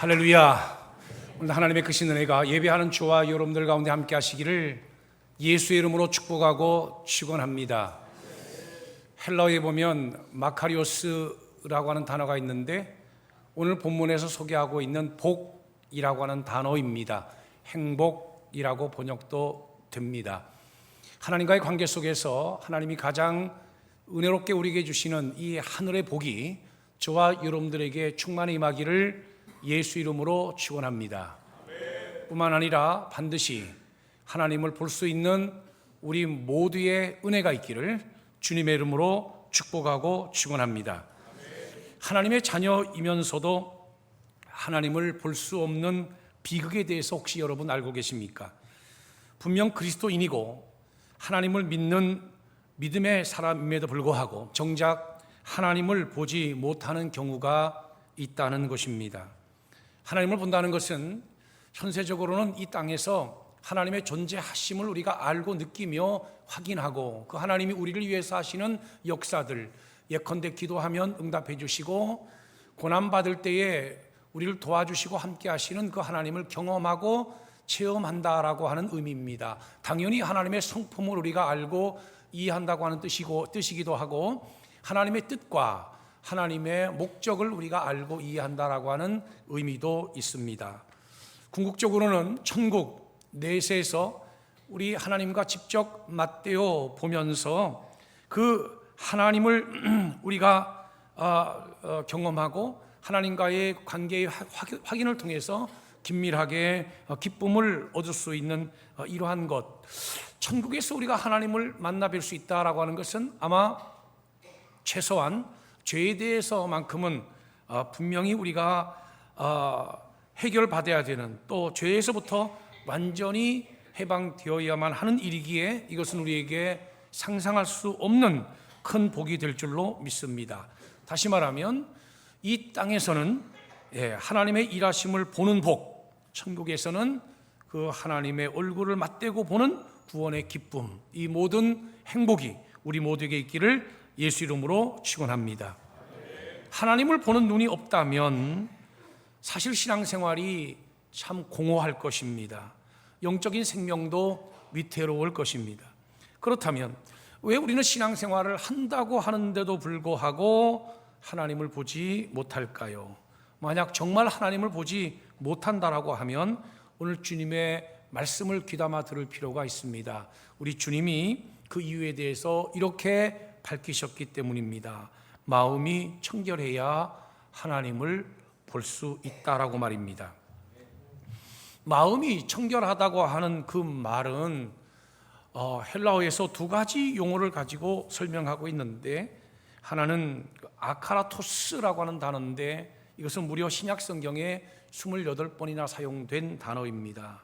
할렐루야. 오늘 하나님의 크신 은혜가 예배하는 저와 여러분들 가운데 함께 하시기를 예수의 이름으로 축복하고 축원합니다. 헬라어에 보면 마카리오스라고 하는 단어가 있는데 오늘 본문에서 소개하고 있는 복이라고 하는 단어입니다. 행복이라고 번역도 됩니다. 하나님과의 관계 속에서 하나님이 가장 은혜롭게 우리에게 주시는 이 하늘의 복이 저와 여러분들에게 충만히 임하기를 예수 이름으로 축원합니다. 뿐만 아니라 반드시 하나님을 볼 수 있는 우리 모두의 은혜가 있기를 주님의 이름으로 축복하고 축원합니다. 하나님의 자녀이면서도 하나님을 볼 수 없는 비극에 대해서 혹시 여러분 알고 계십니까? 분명 그리스도인이고 하나님을 믿는 믿음의 사람임에도 불구하고 정작 하나님을 보지 못하는 경우가 있다는 것입니다. 하나님을 본다는 것은 현세적으로는 이 땅에서 하나님의 존재하심을 우리가 알고 느끼며 확인하고 그 하나님이 우리를 위해서 하시는 역사들, 예컨대 기도하면 응답해 주시고 고난받을 때에 우리를 도와주시고 함께 하시는 그 하나님을 경험하고 체험한다라고 하는 의미입니다. 당연히 하나님의 성품을 우리가 알고 이해한다고 하는 뜻이기도 하고 하나님의 뜻과 하나님의 목적을 우리가 알고 이해한다라고 하는 의미도 있습니다. 궁극적으로는 천국 내세에서 우리 하나님과 직접 맞대어 보면서 그 하나님을 우리가 경험하고 하나님과의 관계의 확인을 통해서 긴밀하게 기쁨을 얻을 수 있는 이러한 것, 천국에서 우리가 하나님을 만나 뵐 수 있다라고 하는 것은 아마 최소한 죄에 대해서만큼은 분명히 우리가 해결받아야 되는, 또 죄에서부터 완전히 해방되어야만 하는 일이기에 이것은 우리에게 상상할 수 없는 큰 복이 될 줄로 믿습니다. 다시 말하면 이 땅에서는 하나님의 일하심을 보는 복, 천국에서는 그 하나님의 얼굴을 맞대고 보는 구원의 기쁨, 이 모든 행복이 우리 모두에게 있기를 예수 이름으로 축원합니다. 하나님을 보는 눈이 없다면 사실 신앙생활이 참 공허할 것입니다. 영적인 생명도 위태로울 것입니다. 그렇다면 왜 우리는 신앙생활을 한다고 하는데도 불구하고 하나님을 보지 못할까요? 만약 정말 하나님을 보지 못한다라고 하면 오늘 주님의 말씀을 귀담아 들을 필요가 있습니다. 우리 주님이 그 이유에 대해서 이렇게 밝히셨기 때문입니다. 마음이 청결해야 하나님을 볼 수 있다라고 말입니다. 마음이 청결하다고 하는 그 말은 헬라어에서 두 가지 용어를 가지고 설명하고 있는데 하나는 아카라토스라고 하는 단어인데 이것은 무려 신약 성경에 28번이나 사용된 단어입니다.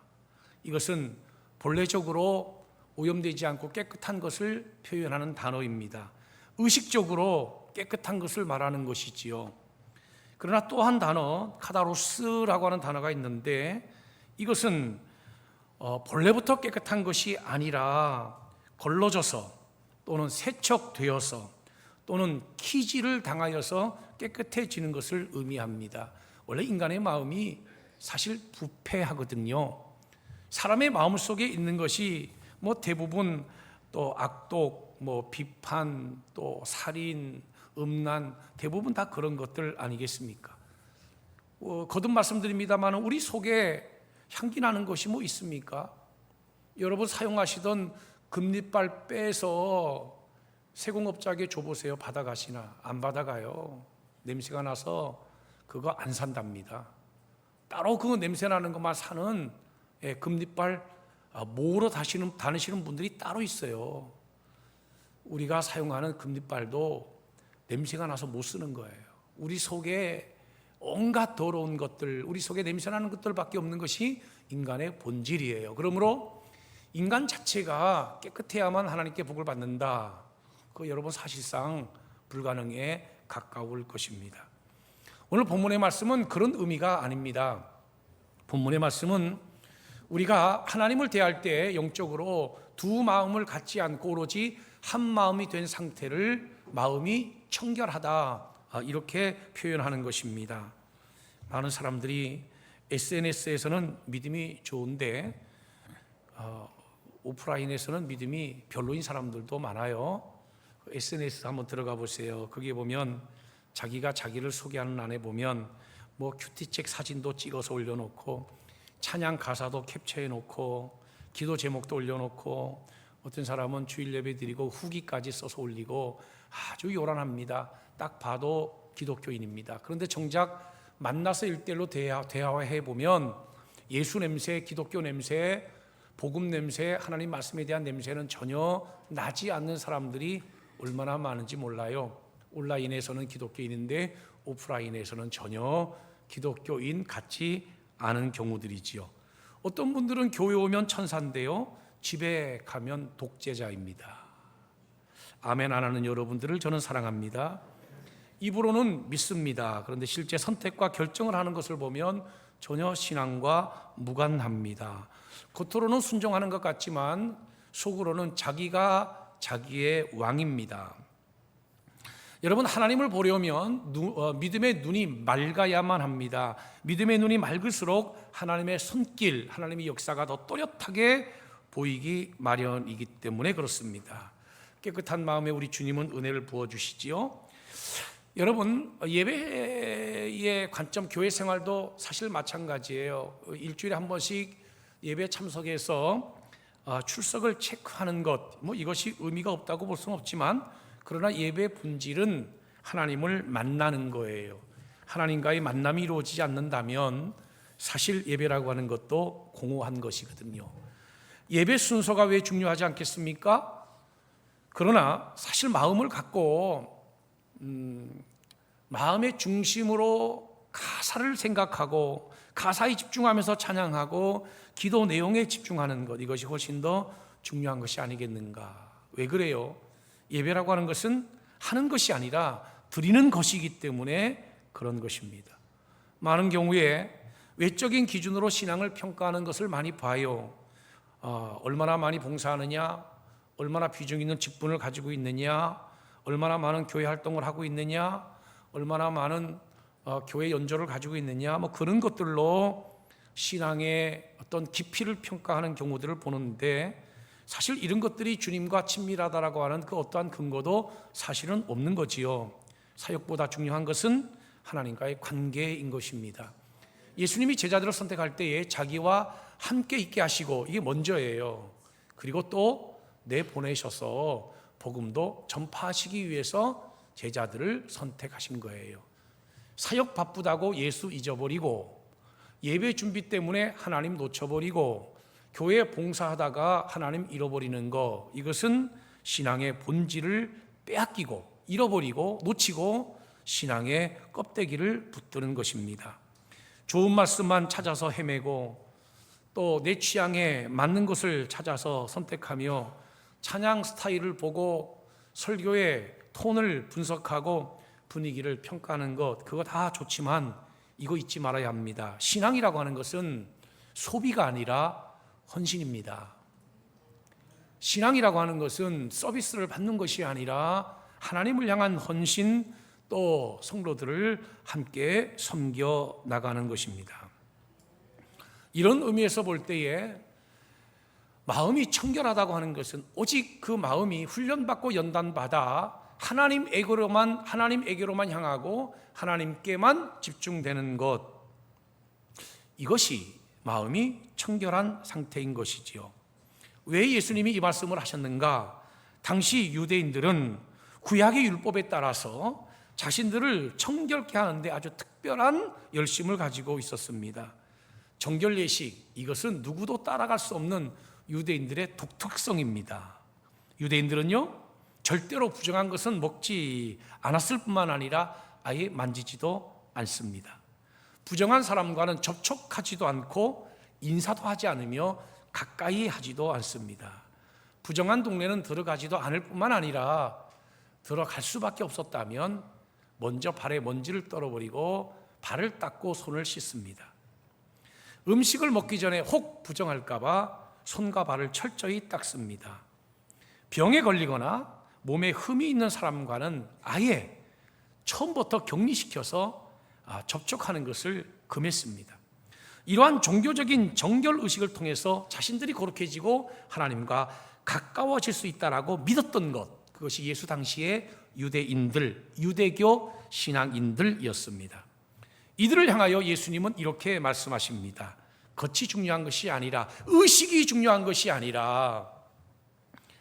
이것은 본래적으로 오염되지 않고 깨끗한 것을 표현하는 단어입니다. 의식적으로 깨끗한 것을 말하는 것이지요. 그러나 또 한 단어, 카다로스라고 하는 단어가 있는데 이것은 본래부터 깨끗한 것이 아니라 걸러져서 또는 세척되어서 또는 키질을 당하여서 깨끗해지는 것을 의미합니다. 원래 인간의 마음이 사실 부패하거든요. 사람의 마음 속에 있는 것이 대부분 또 악독, 비판, 또 살인, 음란, 대부분 다 그런 것들 아니겠습니까? 거듭 말씀드립니다만 우리 속에 향기 나는 것이 있습니까? 여러분 사용하시던 금리빨 빼서 세공업자에게 줘보세요. 받아가시나? 안 받아가요. 냄새가 나서 그거 안 산답니다. 따로 그 냄새 나는 것만 사는 금리빨 모으러 다니시는 분들이 따로 있어요. 우리가 사용하는 금리빨도 냄새가 나서 못 쓰는 거예요. 우리 속에 온갖 더러운 것들, 우리 속에 냄새나는 것들밖에 없는 것이 인간의 본질이에요. 그러므로 인간 자체가 깨끗해야만 하나님께 복을 받는다. 그 여러분 사실상 불가능에 가까울 것입니다. 오늘 본문의 말씀은 그런 의미가 아닙니다. 본문의 말씀은 우리가 하나님을 대할 때 영적으로 두 마음을 갖지 않고 오로지 한 마음이 된 상태를 마음이 청결하다 이렇게 표현하는 것입니다. 많은 사람들이 SNS에서는 믿음이 좋은데 오프라인에서는 믿음이 별로인 사람들도 많아요. SNS 한번 들어가 보세요. 거기에 보면 자기가 자기를 소개하는 안에 보면 뭐 큐티책 사진도 찍어서 올려놓고 찬양 가사도 캡처해 놓고 기도 제목도 올려놓고 어떤 사람은 주일 예배 드리고 후기까지 써서 올리고 아주 요란합니다. 딱 봐도 기독교인입니다. 그런데 정작 만나서 일대일로 대화해 보면 예수 냄새, 기독교 냄새, 복음 냄새, 하나님 말씀에 대한 냄새는 전혀 나지 않는 사람들이 얼마나 많은지 몰라요. 온라인에서는 기독교인인데 오프라인에서는 전혀 기독교인 같지 않은 경우들이지요. 어떤 분들은 교회 오면 천사인데요, 집에 가면 독재자입니다. 아멘 안 하는 여러분들을 저는 사랑합니다. 입으로는 믿습니다. 그런데 실제 선택과 결정을 하는 것을 보면 전혀 신앙과 무관합니다. 겉으로는 순종하는 것 같지만 속으로는 자기가 자기의 왕입니다. 여러분, 하나님을 보려면 믿음의 눈이 맑아야만 합니다. 믿음의 눈이 맑을수록 하나님의 손길, 하나님의 역사가 더 또렷하게 보이기 마련이기 때문에 그렇습니다. 깨끗한 마음에 우리 주님은 은혜를 부어주시지요. 여러분, 예배의 관점, 교회 생활도 사실 마찬가지예요. 일주일에 한 번씩 예배 참석해서 출석을 체크하는 것, 이것이 의미가 없다고 볼 수는 없지만, 그러나 예배의 본질은 하나님을 만나는 거예요. 하나님과의 만남이 이루어지지 않는다면 사실 예배라고 하는 것도 공허한 것이거든요. 예배 순서가 왜 중요하지 않겠습니까? 그러나 사실 마음을 갖고 마음의 중심으로 가사를 생각하고 가사에 집중하면서 찬양하고 기도 내용에 집중하는 것, 이것이 훨씬 더 중요한 것이 아니겠는가. 왜 그래요? 예배라고 하는 것은 하는 것이 아니라 드리는 것이기 때문에 그런 것입니다. 많은 경우에 외적인 기준으로 신앙을 평가하는 것을 많이 봐요. 얼마나 많이 봉사하느냐, 얼마나 비중 있는 직분을 가지고 있느냐, 얼마나 많은 교회 활동을 하고 있느냐, 얼마나 많은 교회 연조를 가지고 있느냐, 그런 것들로 신앙의 어떤 깊이를 평가하는 경우들을 보는데, 사실 이런 것들이 주님과 친밀하다라고 하는 그 어떠한 근거도 사실은 없는 거지요. 사역보다 중요한 것은 하나님과의 관계인 것입니다. 예수님이 제자들을 선택할 때에 자기와 함께 있게 하시고, 이게 먼저예요. 그리고 또 내보내셔서 복음도 전파하시기 위해서 제자들을 선택하신 거예요. 사역 바쁘다고 예수 잊어버리고, 예배 준비 때문에 하나님 놓쳐버리고, 교회 봉사하다가 하나님 잃어버리는 거, 이것은 신앙의 본질을 빼앗기고 잃어버리고 놓치고 신앙의 껍데기를 붙드는 것입니다. 좋은 말씀만 찾아서 헤매고 또 내 취향에 맞는 것을 찾아서 선택하며 찬양 스타일을 보고 설교의 톤을 분석하고 분위기를 평가하는 것, 그거 다 좋지만 이거 잊지 말아야 합니다. 신앙이라고 하는 것은 소비가 아니라 헌신입니다. 신앙이라고 하는 것은 서비스를 받는 것이 아니라 하나님을 향한 헌신, 또 성도들을 함께 섬겨 나가는 것입니다. 이런 의미에서 볼 때에 마음이 청결하다고 하는 것은 오직 그 마음이 훈련받고 연단받아 하나님에게로만 향하고 하나님께만 집중되는 것, 이것이 마음이 청결한 상태인 것이지요. 왜 예수님이 이 말씀을 하셨는가? 당시 유대인들은 구약의 율법에 따라서 자신들을 청결케 하는데 아주 특별한 열심을 가지고 있었습니다. 정결 예식, 이것은 누구도 따라갈 수 없는 유대인들의 독특성입니다. 유대인들은요, 절대로 부정한 것은 먹지 않았을 뿐만 아니라 아예 만지지도 않습니다. 부정한 사람과는 접촉하지도 않고 인사도 하지 않으며 가까이 하지도 않습니다. 부정한 동네는 들어가지도 않을 뿐만 아니라 들어갈 수밖에 없었다면 먼저 발에 먼지를 떨어버리고 발을 닦고 손을 씻습니다. 음식을 먹기 전에 혹 부정할까 봐 손과 발을 철저히 닦습니다. 병에 걸리거나 몸에 흠이 있는 사람과는 아예 처음부터 격리시켜서 접촉하는 것을 금했습니다. 이러한 종교적인 정결의식을 통해서 자신들이 거룩해지고 하나님과 가까워질 수 있다라고 믿었던 것, 그것이 예수 당시의 유대인들, 유대교 신앙인들이었습니다. 이들을 향하여 예수님은 이렇게 말씀하십니다. 겉이 중요한 것이 아니라, 의식이 중요한 것이 아니라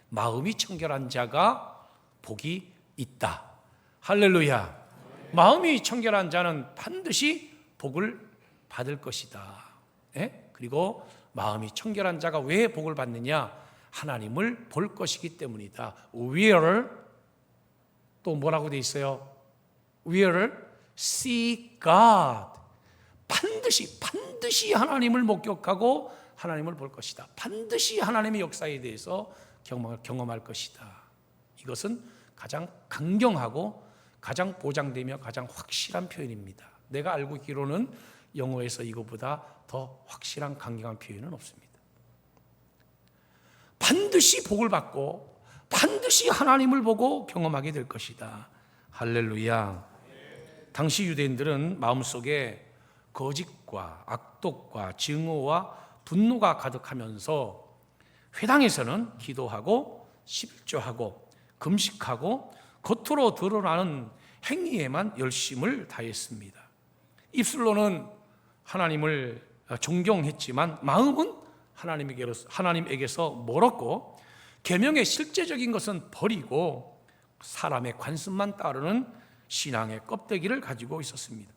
마음이 청결한 자가 복이 있다. 할렐루야. 마음이 청결한 자는 반드시 복을 받을 것이다. 그리고 마음이 청결한 자가 왜 복을 받느냐? 하나님을 볼 것이기 때문이다. We'll, 또 뭐라고 돼 있어요? We'll see God. 반드시 하나님을 목격하고 하나님을 볼 것이다. 반드시 하나님의 역사에 대해서 경험할 것이다. 이것은 가장 강경하고 가장 보장되며 가장 확실한 표현입니다. 내가 알고 있기로는 영어에서 이거보다 더 확실한 강경한 표현은 없습니다. 반드시 복을 받고 반드시 하나님을 보고 경험하게 될 것이다. 할렐루야. 당시 유대인들은 마음속에 거짓과 악독과 증오와 분노가 가득하면서 회당에서는 기도하고 11조하고 금식하고 겉으로 드러나는 행위에만 열심을 다했습니다. 입술로는 하나님을 존경했지만 마음은 하나님에게서 멀었고 계명의 실제적인 것은 버리고 사람의 관습만 따르는 신앙의 껍데기를 가지고 있었습니다.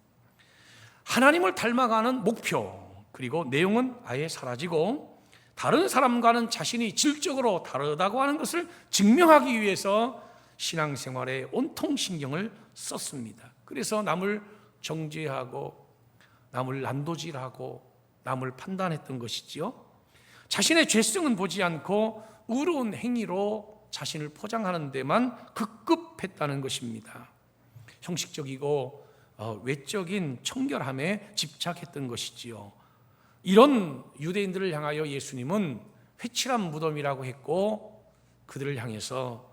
하나님을 닮아가는 목표 그리고 내용은 아예 사라지고 다른 사람과는 자신이 질적으로 다르다고 하는 것을 증명하기 위해서 신앙생활에 온통 신경을 썼습니다. 그래서 남을 정죄하고 남을 난도질하고 남을 판단했던 것이지요. 자신의 죄성은 보지 않고 의로운 행위로 자신을 포장하는 데만 급급했다는 것입니다. 형식적이고 외적인 청결함에 집착했던 것이지요. 이런 유대인들을 향하여 예수님은 회칠한 무덤이라고 했고 그들을 향해서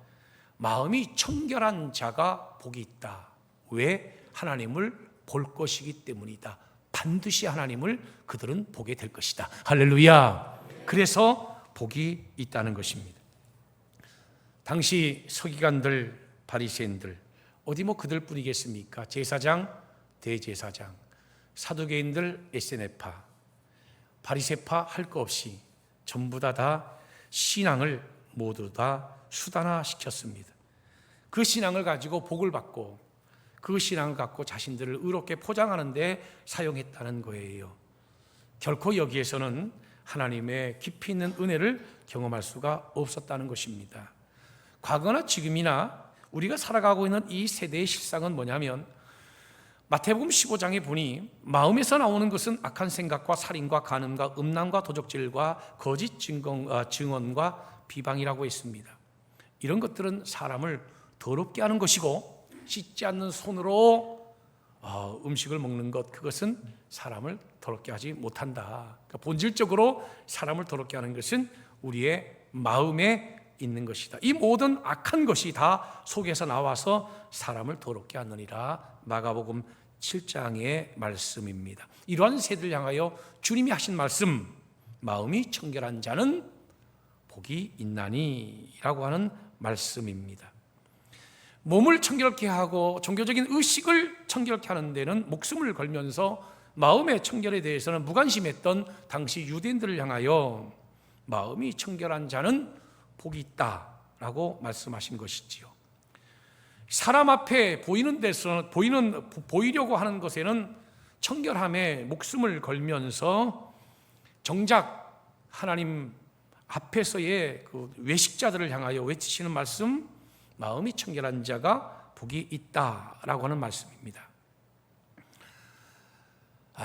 마음이 청결한 자가 복이 있다. 왜? 하나님을 볼 것이기 때문이다. 반드시 하나님을 그들은 보게 될 것이다. 할렐루야. 그래서 복이 있다는 것입니다. 당시 서기관들, 바리새인들 어디 그들뿐이겠습니까? 제사장, 대제사장, 사두개인들, 에세네파, 바리새파 할 거 없이 전부 다 신앙을 모두 다 수단화시켰습니다. 그 신앙을 가지고 복을 받고 그 신앙을 갖고 자신들을 의롭게 포장하는 데 사용했다는 거예요. 결코 여기에서는 하나님의 깊이 있는 은혜를 경험할 수가 없었다는 것입니다. 과거나 지금이나 우리가 살아가고 있는 이 세대의 실상은 뭐냐면 마태복음 15장에 보니 마음에서 나오는 것은 악한 생각과 살인과 간음과 음란과 도적질과 거짓 증언과 비방이라고 했습니다. 이런 것들은 사람을 더럽게 하는 것이고 씻지 않는 손으로 음식을 먹는 것, 그것은 사람을 더럽게 하지 못한다. 그러니까 본질적으로 사람을 더럽게 하는 것은 우리의 마음에 있는 것이다. 이 모든 악한 것이 다 속에서 나와서 사람을 더럽게 하느니라. 마가복음 7장의 말씀입니다. 이러한 세대를 향하여 주님이 하신 말씀, 마음이 청결한 자는 복이 있나니 라고 하는 말씀입니다. 몸을 청결케 하고 종교적인 의식을 청결케 하는 데는 목숨을 걸면서 마음의 청결에 대해서는 무관심했던 당시 유대인들을 향하여 마음이 청결한 자는 복이 있다라고 말씀하신 것이지요. 사람 앞에 보이는 데서 보이려고 하는 것에는 청결함에 목숨을 걸면서 정작 하나님 앞에서의 그 외식자들을 향하여 외치시는 말씀, 마음이 청결한 자가 복이 있다라고 하는 말씀입니다.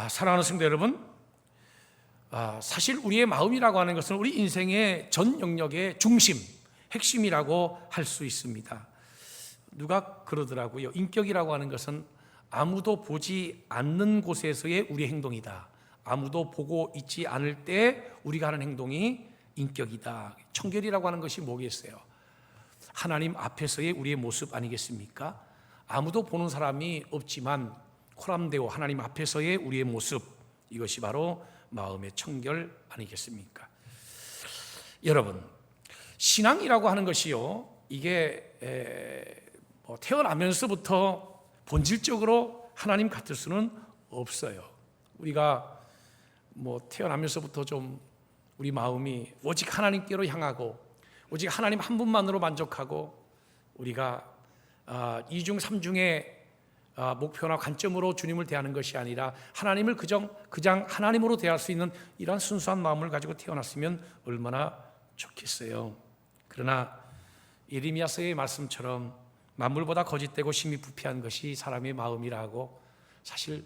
사랑하는 성도 여러분, 사실 우리의 마음이라고 하는 것은 우리 인생의 전 영역의 중심, 핵심이라고 할 수 있습니다. 누가 그러더라고요. 인격이라고 하는 것은 아무도 보지 않는 곳에서의 우리의 행동이다. 아무도 보고 있지 않을 때 우리가 하는 행동이 인격이다. 청결이라고 하는 것이 뭐겠어요? 하나님 앞에서의 우리의 모습 아니겠습니까? 아무도 보는 사람이 없지만 코람데오 하나님 앞에서의 우리의 모습, 이것이 바로 마음의 청결 아니겠습니까? 여러분, 신앙이라고 하는 것이요, 이게 태어나면서부터 본질적으로 하나님 같을 수는 없어요. 우리가 태어나면서부터 좀 우리 마음이 오직 하나님께로 향하고 오직 하나님 한 분만으로 만족하고 우리가 이중 삼중의 목표나 관점으로 주님을 대하는 것이 아니라 하나님을 그냥 하나님으로 대할 수 있는 이러한 순수한 마음을 가지고 태어났으면 얼마나 좋겠어요. 그러나 예레미야서의 말씀처럼 만물보다 거짓되고 심히 부패한 것이 사람의 마음이라고, 사실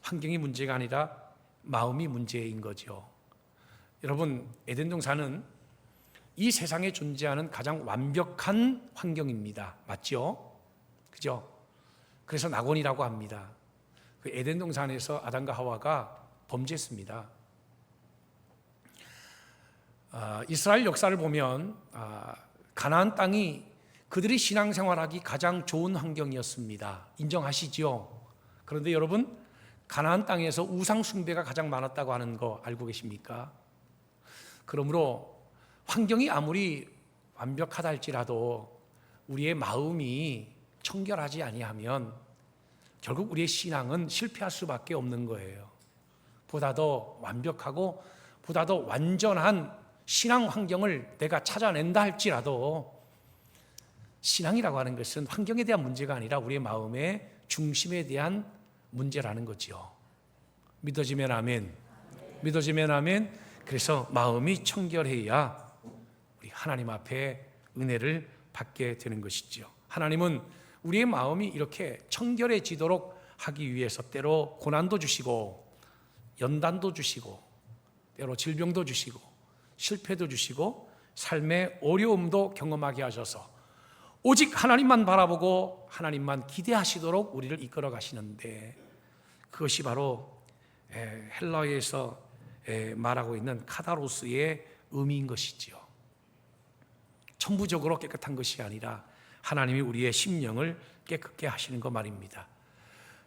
환경이 문제가 아니라 마음이 문제인 거죠. 여러분, 에덴 동산은 이 세상에 존재하는 가장 완벽한 환경입니다. 맞죠? 그죠? 그래서 낙원이라고 합니다. 그 에덴 동산에서 아담과 하와가 범죄했습니다. 이스라엘 역사를 보면 가나안 땅이 그들이 신앙생활하기 가장 좋은 환경이었습니다. 인정하시죠? 그런데 여러분, 가나안 땅에서 우상 숭배가 가장 많았다고 하는 거 알고 계십니까? 그러므로 환경이 아무리 완벽하다 할지라도 우리의 마음이 청결하지 아니하면 결국 우리의 신앙은 실패할 수밖에 없는 거예요. 보다 더 완벽하고 보다 더 완전한 신앙 환경을 내가 찾아낸다 할지라도 신앙이라고 하는 것은 환경에 대한 문제가 아니라 우리의 마음의 중심에 대한 문제라는 거죠. 믿어지면 아멘. 믿어지면 아멘. 그래서 마음이 청결해야 우리 하나님 앞에 은혜를 받게 되는 것이죠. 하나님은 우리의 마음이 이렇게 청결해지도록 하기 위해서 때로 고난도 주시고 연단도 주시고 때로 질병도 주시고 실패도 주시고 삶의 어려움도 경험하게 하셔서 오직 하나님만 바라보고 하나님만 기대하시도록 우리를 이끌어 가시는데, 그것이 바로 헬라어에서 말하고 있는 카다로스의 의미인 것이지요. 천부적으로 깨끗한 것이 아니라 하나님이 우리의 심령을 깨끗게 하시는 것 말입니다.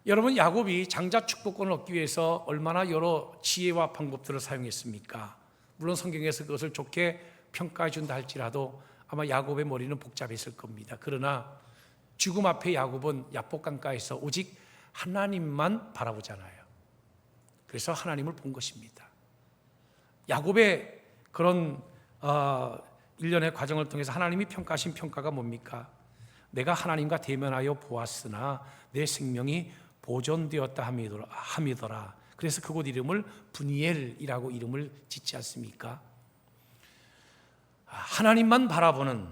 여러분, 야곱이 장자 축복권을 얻기 위해서 얼마나 여러 지혜와 방법들을 사용했습니까? 물론 성경에서 그것을 좋게 평가해 준다 할지라도 아마 야곱의 머리는 복잡했을 겁니다. 그러나 죽음 앞에 야곱은 야복강가에서 오직 하나님만 바라보잖아요. 그래서 하나님을 본 것입니다. 야곱의 그런 일련의 과정을 통해서 하나님이 평가하신 평가가 뭡니까? 내가 하나님과 대면하여 보았으나 내 생명이 보존되었다 함이더라. 그래서 그곳 이름을 브니엘이라고 이름을 짓지 않습니까? 하나님만 바라보는,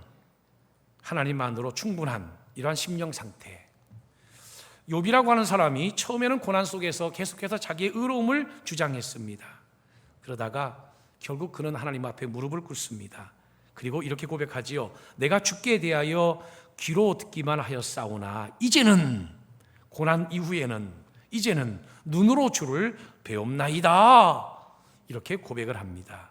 하나님만으로 충분한 이러한 심령 상태. 욥이라고 하는 사람이 처음에는 고난 속에서 계속해서 자기의 의로움을 주장했습니다. 그러다가 결국 그는 하나님 앞에 무릎을 꿇습니다. 그리고 이렇게 고백하지요. 내가 주께 대하여 귀로 듣기만 하였사오나 이제는, 고난 이후에는 이제는 눈으로 주를 배움나이다. 이렇게 고백을 합니다.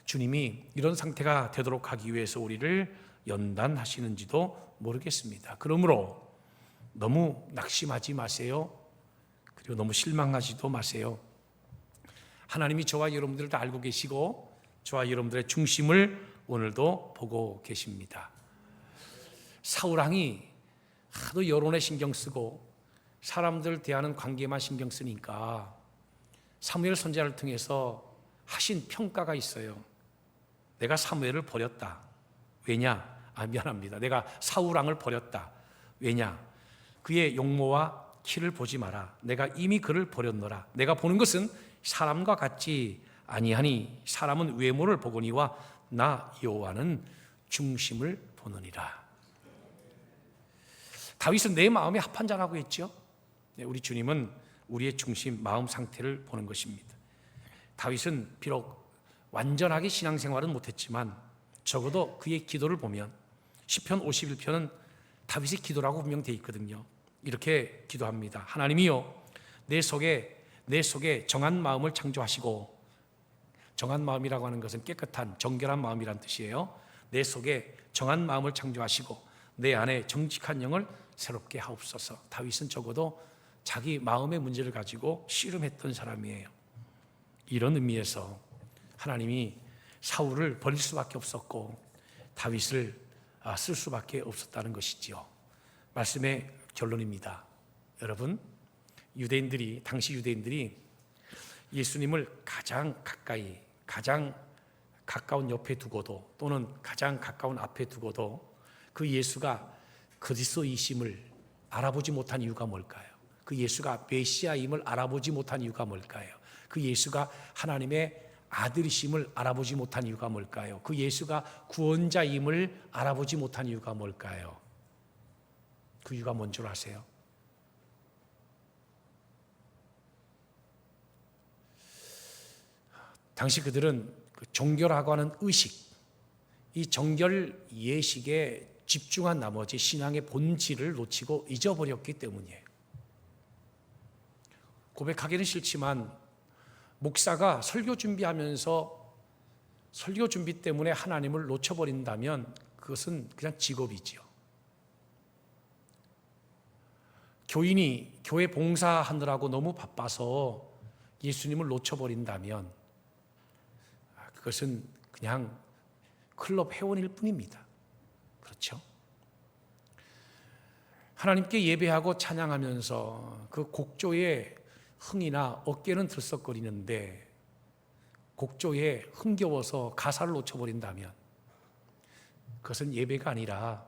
주님이 이런 상태가 되도록 하기 위해서 우리를 연단하시는지도 모르겠습니다. 그러므로 너무 낙심하지 마세요. 그리고 너무 실망하지도 마세요. 하나님이 저와 여러분들을 다 알고 계시고 저와 여러분들의 중심을 오늘도 보고 계십니다. 사울왕이 하도 여론에 신경 쓰고 사람들 대하는 관계만 신경 쓰니까 사무엘 선지자를 통해서 하신 평가가 있어요. 내가 사무엘을 버렸다. 왜냐? 미안합니다. 내가 사울왕을 버렸다. 왜냐? 그의 용모와 키를 보지 마라. 내가 이미 그를 버렸노라. 내가 보는 것은 사람과 같지 아니하니 사람은 외모를 보거니와 나 여호와는 중심을 보느니라. 다윗은 내 마음에 합한 자라고 했죠. 우리 주님은 우리의 중심, 마음 상태를 보는 것입니다. 다윗은 비록 완전하게 신앙생활은 못했지만 적어도 그의 기도를 보면 시편 51편은 다윗의 기도라고 분명되어 있거든요. 이렇게 기도합니다. 하나님이요, 내 속에 정한 마음을 창조하시고, 정한 마음이라고 하는 것은 깨끗한 정결한 마음이란 뜻이에요. 내 속에 정한 마음을 창조하시고 내 안에 정직한 영을 새롭게 하옵소서. 다윗은 적어도 자기 마음의 문제를 가지고 씨름했던 사람이에요. 이런 의미에서 하나님이 사울을 버릴 수밖에 없었고 다윗을 쓸 수밖에 없었다는 것이지요. 말씀의 결론입니다. 여러분, 당시 유대인들이 예수님을 가장 가까이, 가장 가까운 옆에 두고도 또는 가장 가까운 앞에 두고도 그 예수가 그리스도이심을 알아보지 못한 이유가 뭘까요? 그 예수가 메시아임을 알아보지 못한 이유가 뭘까요? 그 예수가 하나님의 아들이심을 알아보지 못한 이유가 뭘까요? 그 예수가 구원자임을 알아보지 못한 이유가 뭘까요? 그 이유가 뭔 줄 아세요? 당시 그들은 종교라고 하는 의식, 이 정결 예식에 집중한 나머지 신앙의 본질을 놓치고 잊어버렸기 때문이에요. 고백하기는 싫지만 목사가 설교 준비하면서 설교 준비 때문에 하나님을 놓쳐버린다면 그것은 그냥 직업이지요. 교인이 교회 봉사하느라고 너무 바빠서 예수님을 놓쳐버린다면 그것은 그냥 클럽 회원일 뿐입니다. 그렇죠? 하나님께 예배하고 찬양하면서 그 곡조의 흥이나 어깨는 들썩거리는데 곡조에 흥겨워서 가사를 놓쳐버린다면 그것은 예배가 아니라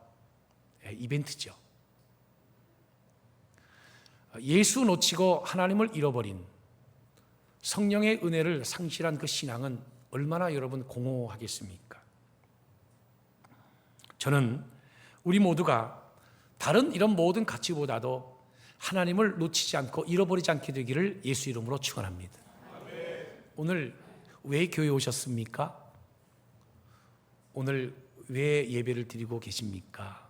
이벤트죠. 예수 놓치고 하나님을 잃어버린 성령의 은혜를 상실한 그 신앙은 얼마나 여러분 공허하겠습니까? 저는 우리 모두가 다른 이런 모든 가치보다도 하나님을 놓치지 않고 잃어버리지 않게 되기를 예수 이름으로 축원합니다. 오늘 왜 교회에 오셨습니까? 오늘 왜 예배를 드리고 계십니까?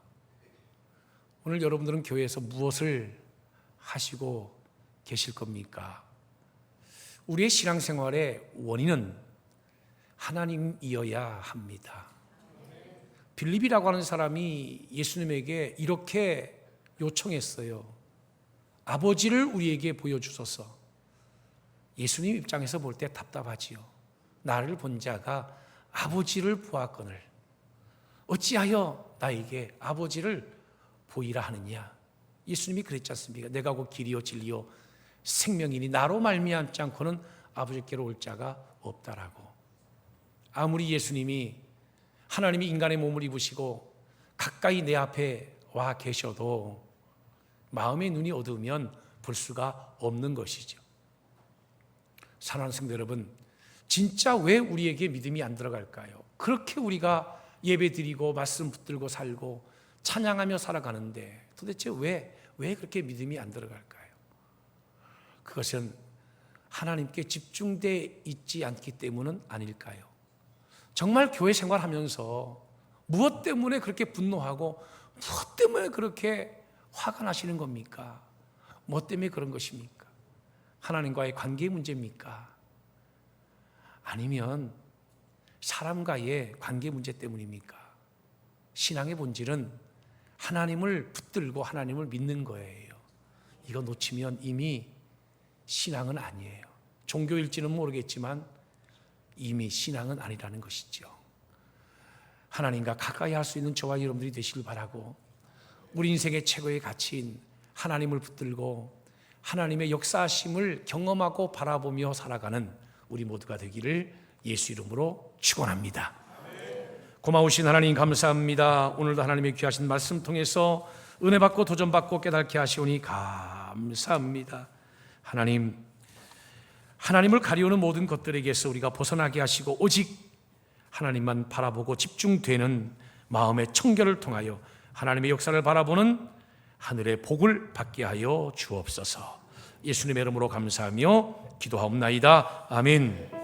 오늘 여러분들은 교회에서 무엇을 하시고 계실 겁니까? 우리의 신앙생활의 원인은 하나님이어야 합니다. 빌립이라고 하는 사람이 예수님에게 이렇게 요청했어요. 아버지를 우리에게 보여주소서. 예수님 입장에서 볼 때 답답하지요. 나를 본 자가 아버지를 보았거늘 어찌하여 나에게 아버지를 보이라 하느냐. 예수님이 그랬지 않습니까? 내가 곧 길이요 진리요 생명이니 나로 말미암지 않고는 아버지께로 올 자가 없다라고. 아무리 예수님이 하나님이 인간의 몸을 입으시고 가까이 내 앞에 와 계셔도 마음의 눈이 어두우면 볼 수가 없는 것이죠. 사랑하는 성도 여러분, 진짜 왜 우리에게 믿음이 안 들어갈까요? 그렇게 우리가 예배드리고 말씀 붙들고 살고 찬양하며 살아가는데 도대체 왜 그렇게 믿음이 안 들어갈까요? 그것은 하나님께 집중되어 있지 않기 때문은 아닐까요? 정말 교회 생활하면서 무엇 때문에 그렇게 분노하고 무엇 때문에 그렇게 화가 나시는 겁니까? 뭐 때문에 그런 것입니까? 하나님과의 관계 문제입니까? 아니면 사람과의 관계 문제 때문입니까? 신앙의 본질은 하나님을 붙들고 하나님을 믿는 거예요. 이거 놓치면 이미 신앙은 아니에요. 종교일지는 모르겠지만 이미 신앙은 아니라는 것이죠. 하나님과 가까이 할 수 있는 저와 여러분들이 되시길 바라고, 우리 인생의 최고의 가치인 하나님을 붙들고 하나님의 역사하심을 경험하고 바라보며 살아가는 우리 모두가 되기를 예수 이름으로 축원합니다. 고마우신 하나님 감사합니다. 오늘도 하나님의 귀하신 말씀 통해서 은혜 받고 도전 받고 깨닫게 하시오니 감사합니다. 하나님을 가리우는 모든 것들에게서 우리가 벗어나게 하시고 오직 하나님만 바라보고 집중되는 마음의 청결을 통하여 하나님의 역사를 바라보는 하늘의 복을 받게 하여 주옵소서. 예수님의 이름으로 감사하며 기도하옵나이다. 아멘.